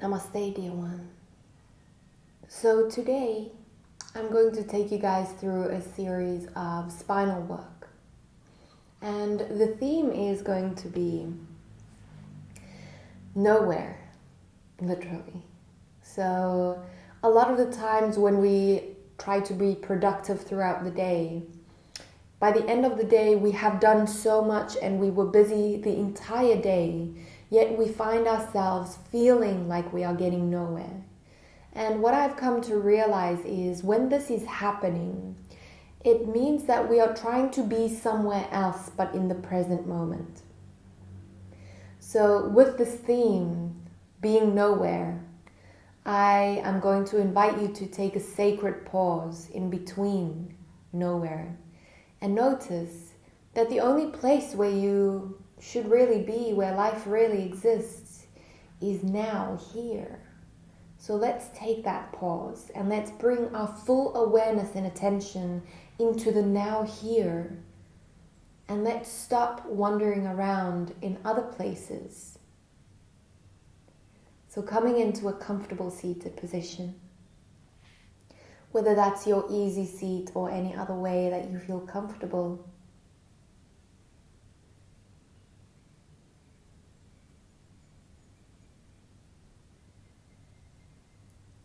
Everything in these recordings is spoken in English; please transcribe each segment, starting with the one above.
Namaste, dear one. So today I'm going to take you guys through a series of spinal work. And the theme is going to be nowhere, literally. So a lot of the times when we try to be productive throughout the day, by the end of the day we have done so much and we were busy the entire day, yet we find ourselves feeling like we are getting nowhere. And what I've come to realize is when this is happening, it means that we are trying to be somewhere else but in the present moment. So with this theme, being nowhere, I am going to invite you to take a sacred pause in between nowhere and notice that the only place where you should really be, where life really exists, is now, here. So let's take that pause and let's bring our full awareness and attention into the now, here. And let's stop wandering around in other places. So coming into a comfortable seated position, whether that's your easy seat or any other way that you feel comfortable.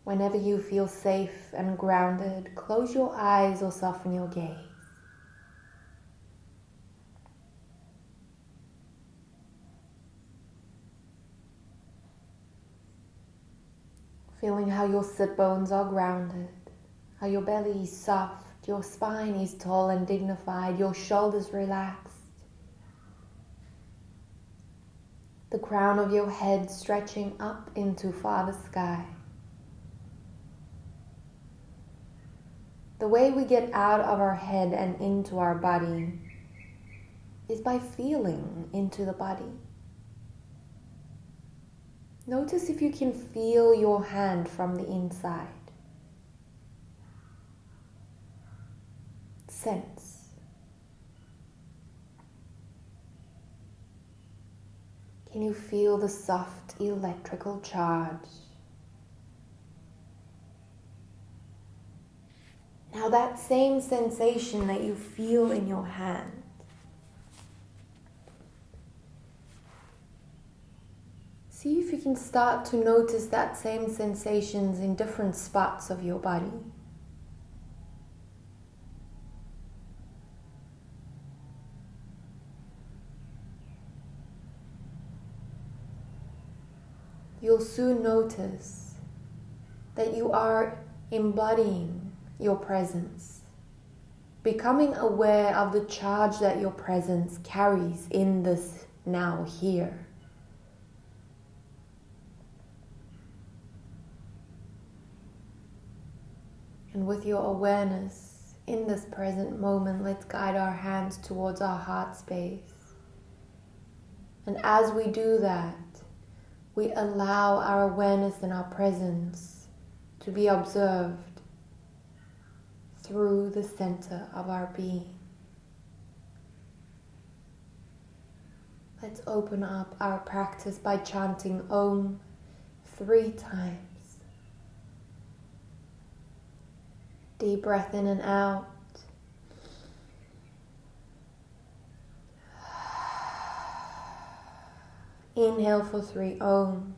Whenever you feel safe and grounded, close your eyes or soften your gaze. Feeling how your sit bones are grounded, how your belly is soft, your spine is tall and dignified, your shoulders relaxed. The crown of your head stretching up into farther sky. The way we get out of our head and into our body is by feeling into the body. Notice if you can feel your hand from the inside. Sense. Can you feel the soft electrical charge? Now that same sensation that you feel in your hand, see if you can start to notice that same sensations in different spots of your body. You'll soon notice that you are embodying your presence, becoming aware of the charge that your presence carries in this now, here. And with your awareness in this present moment, let's guide our hands towards our heart space. And as we do that, we allow our awareness and our presence to be observed through the center of our being. Let's open up our practice by chanting Om 3 times. Deep breath in and out. Inhale for 3 Oms.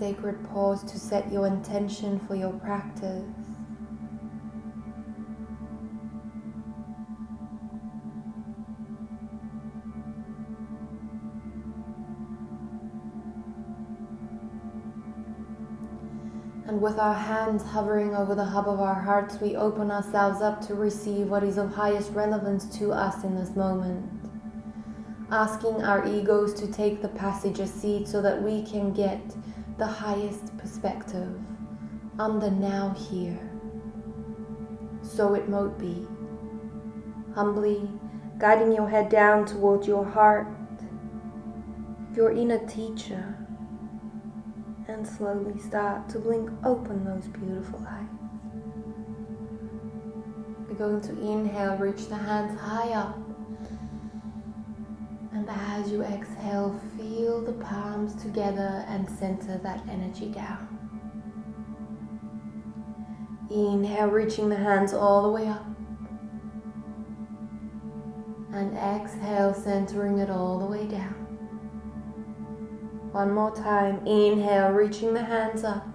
sacred pause to set your intention for your practice. And with our hands hovering over the hub of our hearts, we open ourselves up to receive what is of highest relevance to us in this moment. Asking our egos to take the passenger seat so that we can get the highest perspective on the now here. So it mote be. Humbly guiding your head down towards your heart, your inner teacher, and slowly start to blink open those beautiful eyes. We're going to inhale, reach the hands high up. And as you exhale, feel the palms together and center that energy down. Inhale, reaching the hands all the way up. And exhale, centering it all the way down. One more time. Inhale, reaching the hands up.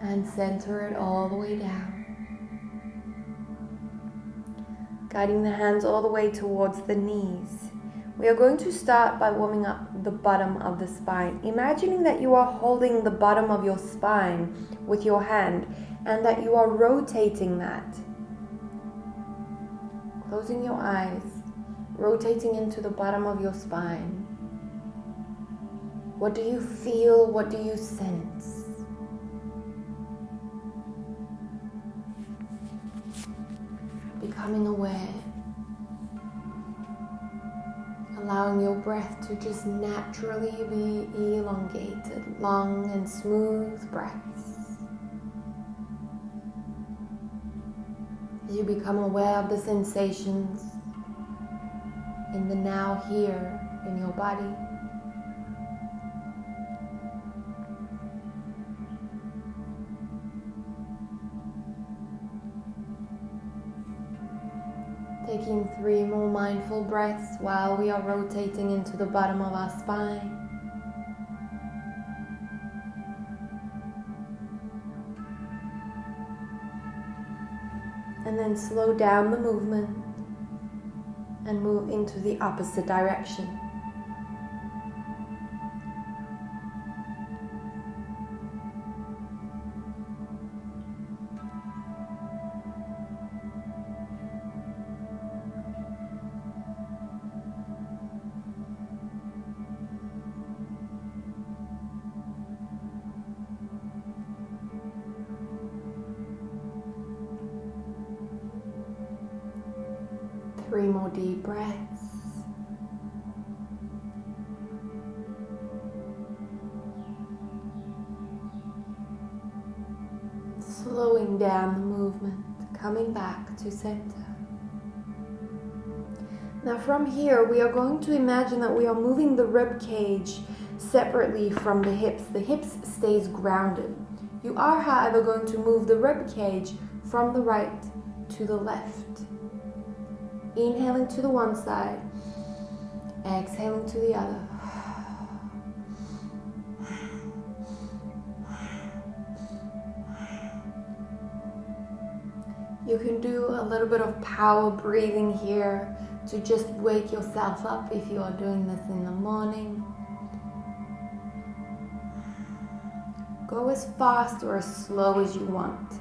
And center it all the way down. Guiding the hands all the way towards the knees. We are going to start by warming up the bottom of the spine. Imagining that you are holding the bottom of your spine with your hand and that you are rotating that. Closing your eyes, rotating into the bottom of your spine. What do you feel? What do you sense? Becoming aware. Allowing your breath to just naturally be elongated, long and smooth breaths. As you become aware of the sensations in the now here in your body. Taking 3 more mindful breaths while we are rotating into the bottom of our spine. And then slow down the movement and move into the opposite direction. Three more deep breaths. Slowing down the movement, coming back to center. Now from here, we are going to imagine that we are moving the rib cage separately from the hips. The hips stays grounded. You are, however, going to move the rib cage from the right to the left. Inhaling to the one side, exhaling to the other. You can do a little bit of power breathing here to just wake yourself up if you are doing this in the morning. Go as fast or as slow as you want.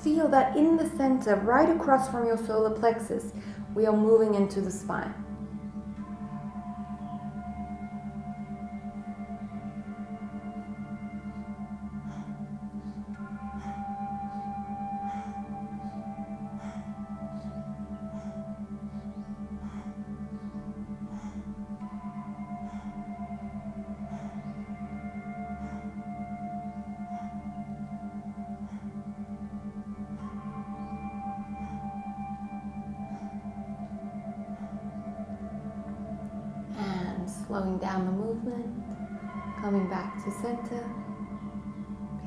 Feel that in the center, right across from your solar plexus, we are moving into the spine. Slowing down the movement, coming back to center.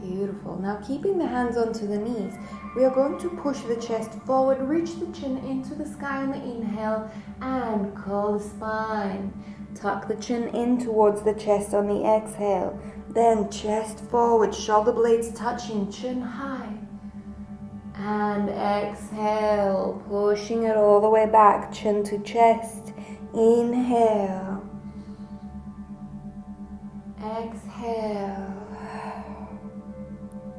Beautiful. Now keeping the hands onto the knees, we are going to push the chest forward, reach the chin into the sky on the inhale, and curl the spine. Tuck the chin in towards the chest on the exhale. Then chest forward, shoulder blades touching, chin high. And exhale, pushing it all the way back, chin to chest. Inhale. Exhale.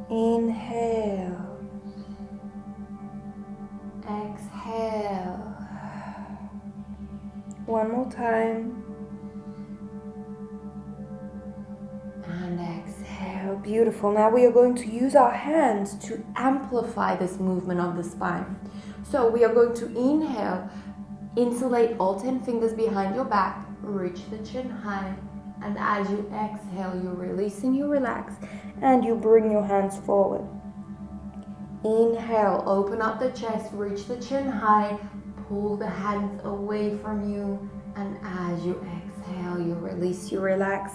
Inhale. Exhale. One more time. And exhale. Beautiful. Now we are going to use our hands to amplify this movement of the spine. So we are going to inhale, insulate all 10 fingers behind your back, reach the chin high, and as you exhale, you release and you relax, and you bring your hands forward. Inhale, open up the chest, reach the chin high, pull the hands away from you, and as you exhale, you release, you relax,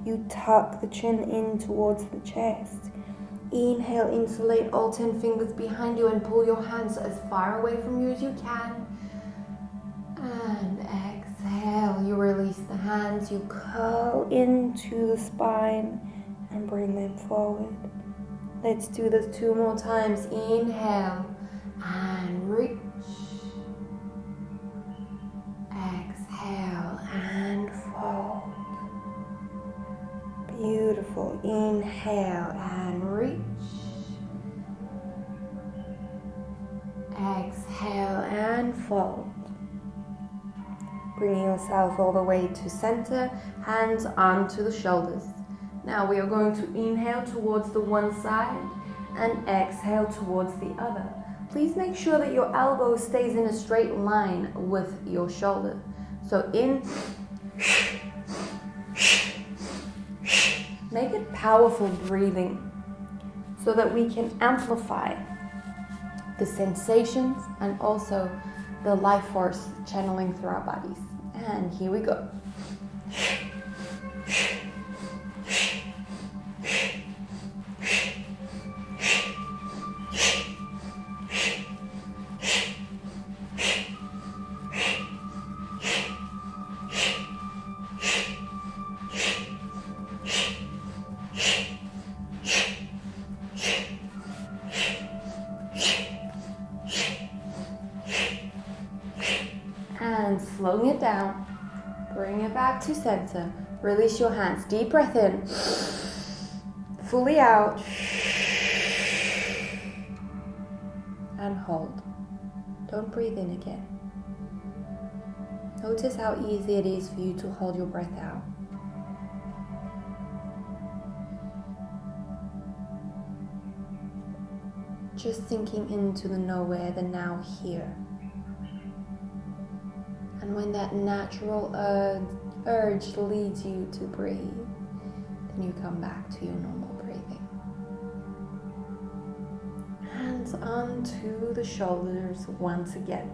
you tuck the chin in towards the chest. Inhale, insulate all 10 fingers behind you and pull your hands as far away from you as you can. And exhale, you release the hands, you curl into the spine and bring them forward. Let's do this 2 more times. Inhale and reach. Exhale and fold. Beautiful. Inhale and reach. Exhale and fold. Bringing yourself all the way to center, hands onto the shoulders. Now we are going to inhale towards the one side and exhale towards the other. Please make sure that your elbow stays in a straight line with your shoulder. So in, make it powerful breathing so that we can amplify the sensations and also the life force channeling through our bodies. And here we go. And slowing it down, bring it back to center. Release your hands. Deep breath in, fully out, and hold. Don't breathe in again. Notice how easy it is for you to hold your breath out. Just sinking into the nowhere, the now here. And when that natural urge leads you to breathe, then you come back to your normal breathing. Hands onto the shoulders once again.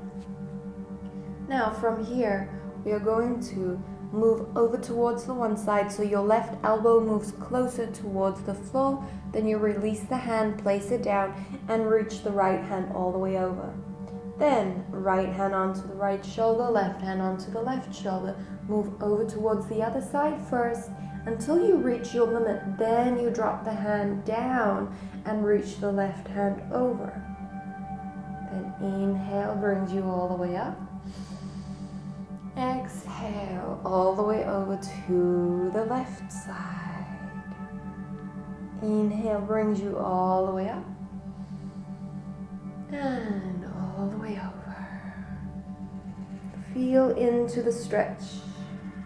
Now from here, we are going to move over towards the one side, so your left elbow moves closer towards the floor, then you release the hand, place it down, and reach the right hand all the way over. Then, right hand onto the right shoulder, left hand onto the left shoulder. Move over towards the other side first until you reach your limit. Then you drop the hand down and reach the left hand over. Then inhale brings you all the way up. Exhale all the way over to the left side. Inhale brings you all the way up. And all the way over. Feel into the stretch.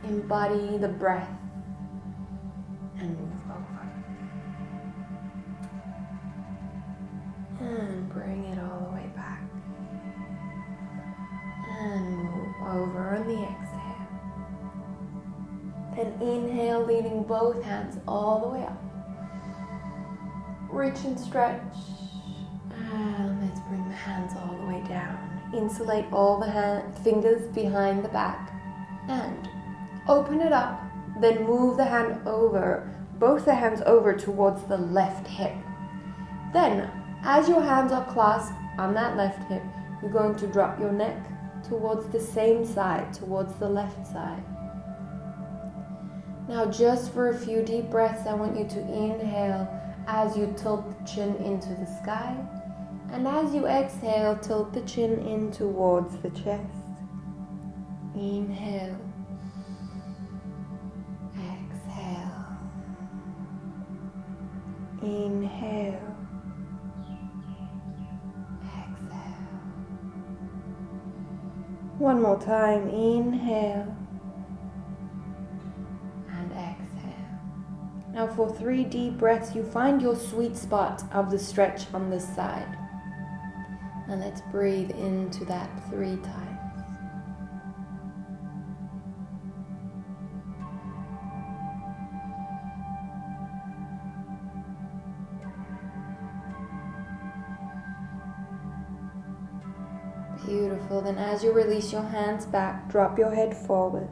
Embody the breath. And move over. And bring it all the way back. And move over on the exhale. Then inhale, leading both hands all the way up. Reach and stretch. And let's bring the hands all the way down. Insulate all the fingers behind the back. And open it up. Then move the hand over, both the hands over towards the left hip. Then, as your hands are clasped on that left hip, you're going to drop your neck towards the same side, towards the left side. Now just for a few deep breaths, I want you to inhale as you tilt the chin into the sky. And as you exhale, tilt the chin in towards the chest. Inhale. Exhale. Inhale. Exhale. One more time. Inhale. And exhale. Now for 3 deep breaths, you find your sweet spot of the stretch on this side. And let's breathe into that 3 times. Beautiful. Then as you release your hands back, drop your head forward.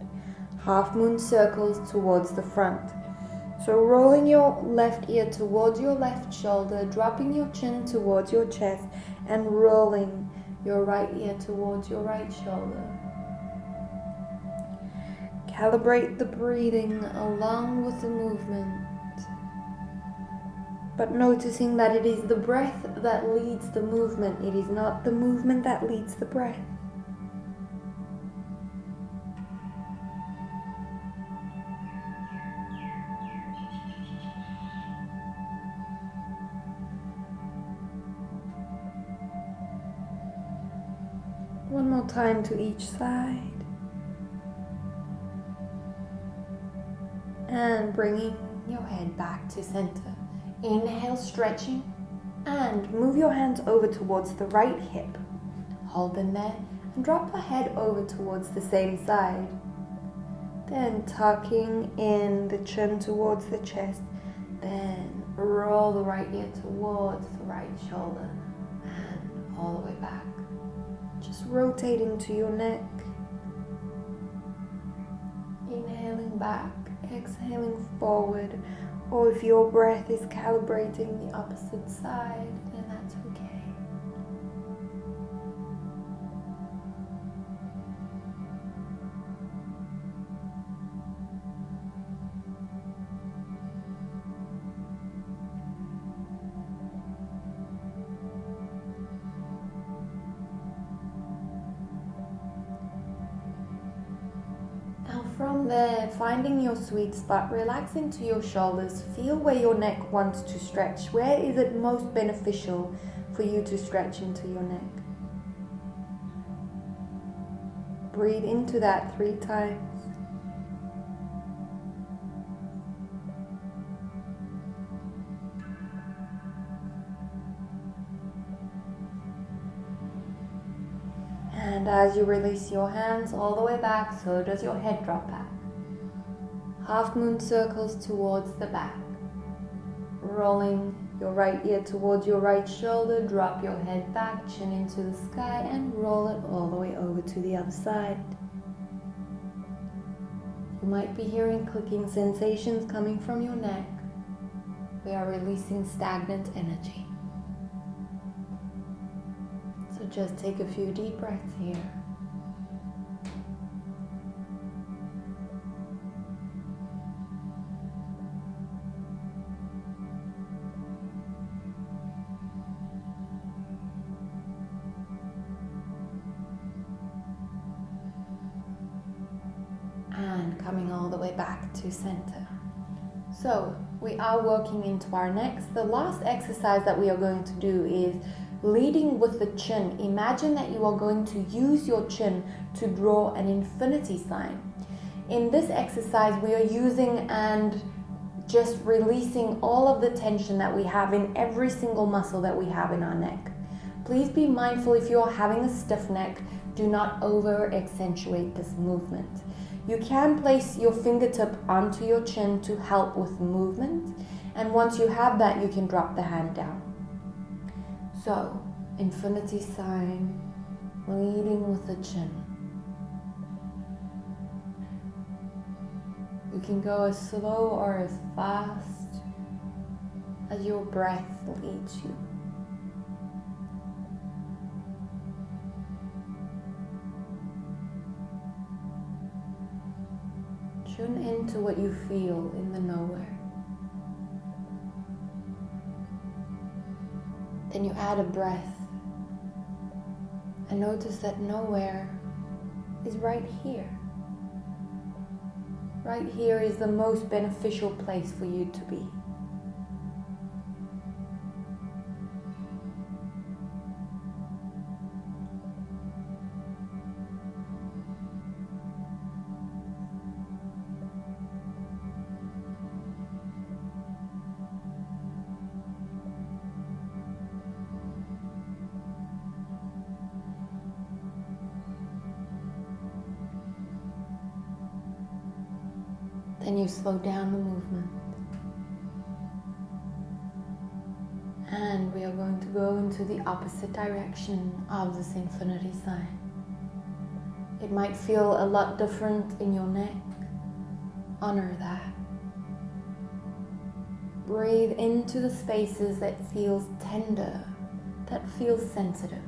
Half moon circles towards the front. So rolling your left ear towards your left shoulder, dropping your chin towards your chest, and rolling your right ear towards your right shoulder. Calibrate the breathing along with the movement, but noticing that it is the breath that leads the movement. It is not the movement that leads the breath. One more time to each side. And bringing your head back to center. Inhale, stretching, and move your hands over towards the right hip. Hold them there and drop the head over towards the same side. Then tucking in the chin towards the chest. Then roll the right ear towards the right shoulder and all the way back. Just rotating to your neck. Inhaling back, exhaling forward. Or if your breath is calibrating the opposite side, then that's okay. From there, finding your sweet spot, relax into your shoulders, feel where your neck wants to stretch. Where is it most beneficial for you to stretch into your neck? Breathe into that 3 times. And as you release your hands all the way back, so does your head drop back. Half moon circles towards the back. Rolling your right ear towards your right shoulder, drop your head back, chin into the sky, and roll it all the way over to the other side. You might be hearing clicking sensations coming from your neck. We are releasing stagnant energy. So just take a few deep breaths here. And coming all the way back to center. So we are working into our next. The last exercise that we are going to do is leading with the chin. Imagine that you are going to use your chin to draw an infinity sign. In this exercise, we are using and just releasing all of the tension that we have in every single muscle that we have in our neck. Please be mindful, if you are having a stiff neck, do not over accentuate this movement. You can place your fingertip onto your chin to help with movement, and once you have that, you can drop the hand down. So, infinity sign, leading with the chin. You can go as slow or as fast as your breath leads you. Tune into what you feel in the nowhere. Then you add a breath and notice that nowhere is right here. Right here is the most beneficial place for you to be. Then you slow down the movement. And we are going to go into the opposite direction of this infinity sign. It might feel a lot different in your neck. Honor that. Breathe into the spaces that feels tender, that feels sensitive.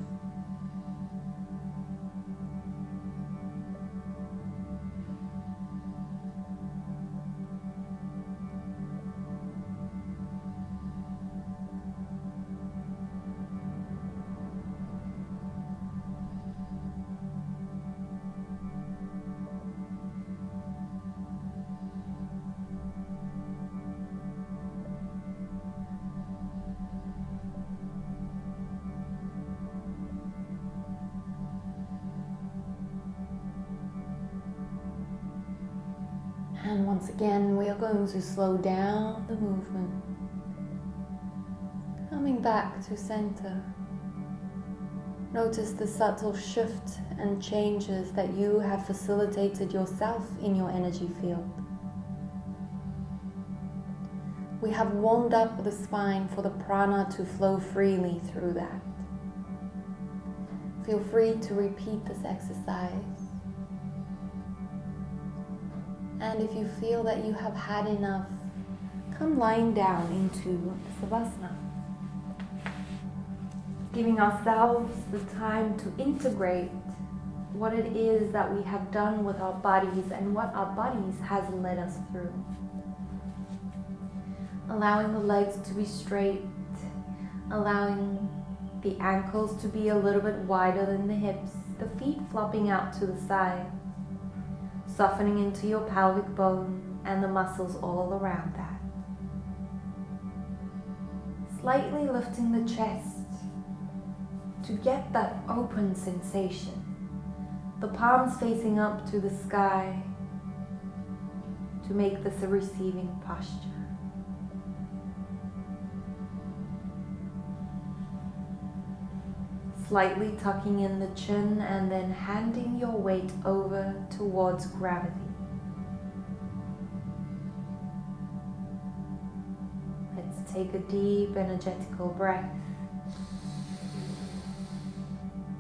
And once again, we are going to slow down the movement. Coming back to center. Notice the subtle shift and changes that you have facilitated yourself in your energy field. We have warmed up the spine for the prana to flow freely through that. Feel free to repeat this exercise. And if you feel that you have had enough, come lying down into Savasana. Giving ourselves the time to integrate what it is that we have done with our bodies and what our bodies has led us through. Allowing the legs to be straight, allowing the ankles to be a little bit wider than the hips, the feet flopping out to the side. Softening into your pelvic bone and the muscles all around that. Slightly lifting the chest to get that open sensation. The palms facing up to the sky to make this a receiving posture. Slightly tucking in the chin and then handing your weight over towards gravity. Let's take a deep energetical breath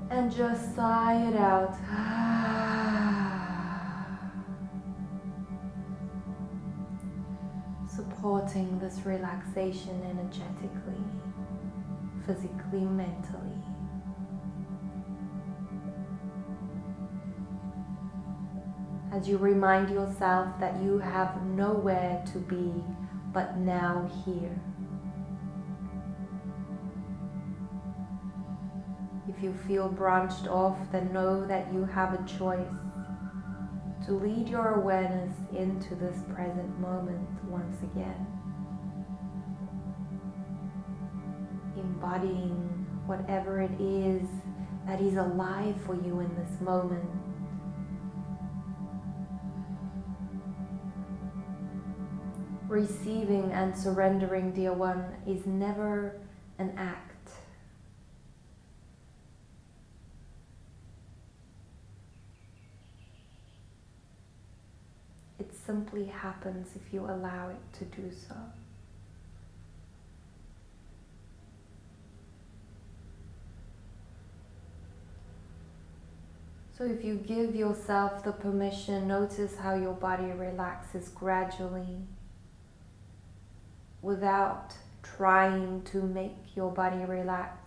and just sigh it out. Supporting this relaxation energetically, physically, mentally. As you remind yourself that you have nowhere to be but now here. If you feel branched off, then know that you have a choice to lead your awareness into this present moment once again. Embodying whatever it is that is alive for you in this moment. Receiving and surrendering, dear one, is never an act. It simply happens if you allow it to do so. So if you give yourself the permission, notice how your body relaxes gradually, without trying to make your body relax.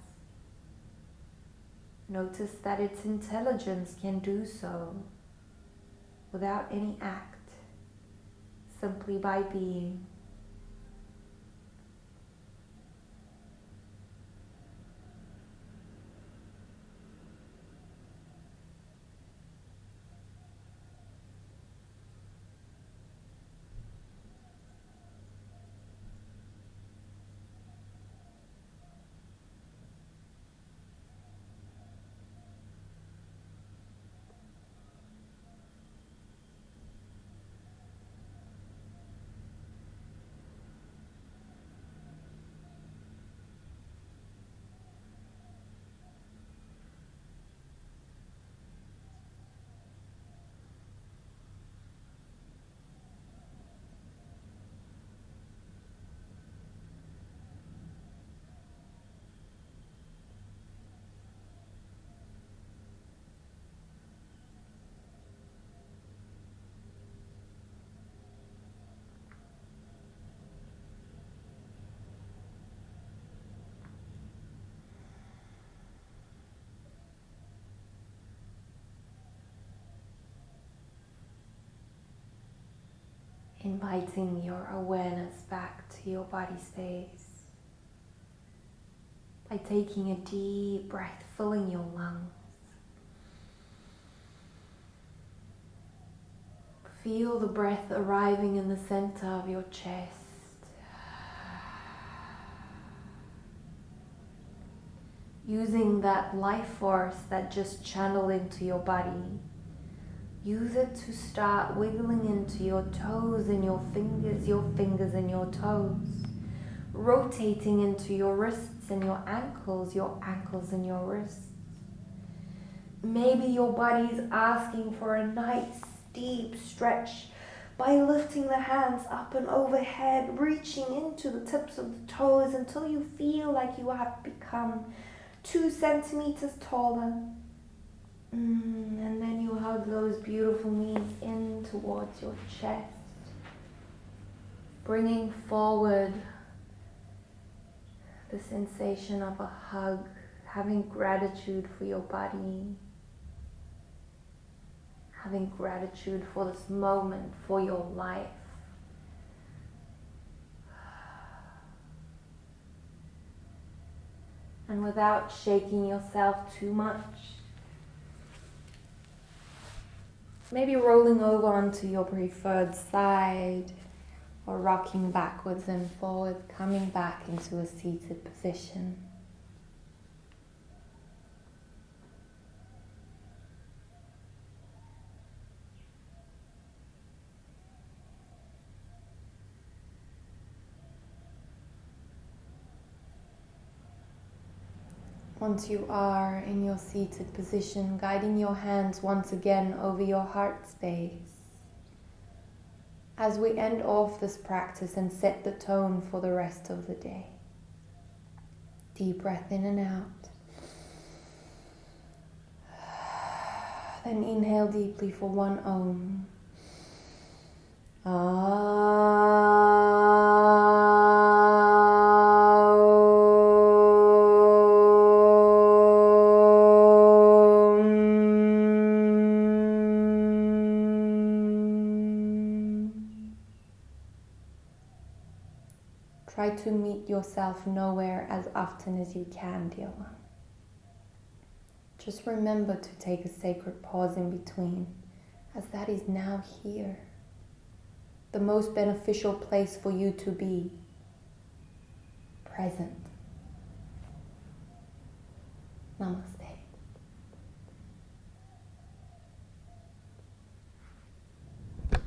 Notice that its intelligence can do so without any act. simply by being. Inviting your awareness back to your body space by taking a deep breath, filling your lungs. Feel the breath arriving in the center of your chest. Using that life force that just channeled into your body. Use it to start wiggling into your toes and your fingers and your toes. Rotating into your wrists and your ankles and your wrists. Maybe your body is asking for a nice deep stretch by lifting the hands up and overhead, reaching into the tips of the toes until you feel like you have become 2 centimeters taller. And then you hug those beautiful knees in towards your chest, bringing forward the sensation of a hug, having gratitude for your body, having gratitude for this moment, for your life. And without shaking yourself too much, maybe rolling over onto your preferred side or rocking backwards and forward, coming back into a seated position. Once you are in your seated position, guiding your hands once again over your heart space. As we end off this practice and set the tone for the rest of the day. Deep breath in and out. Then inhale deeply for 1 Om. Try to meet yourself nowhere as often as you can, dear one. Just remember to take a sacred pause in between, as that is now here. The most beneficial place for you to be. Present. Namaste.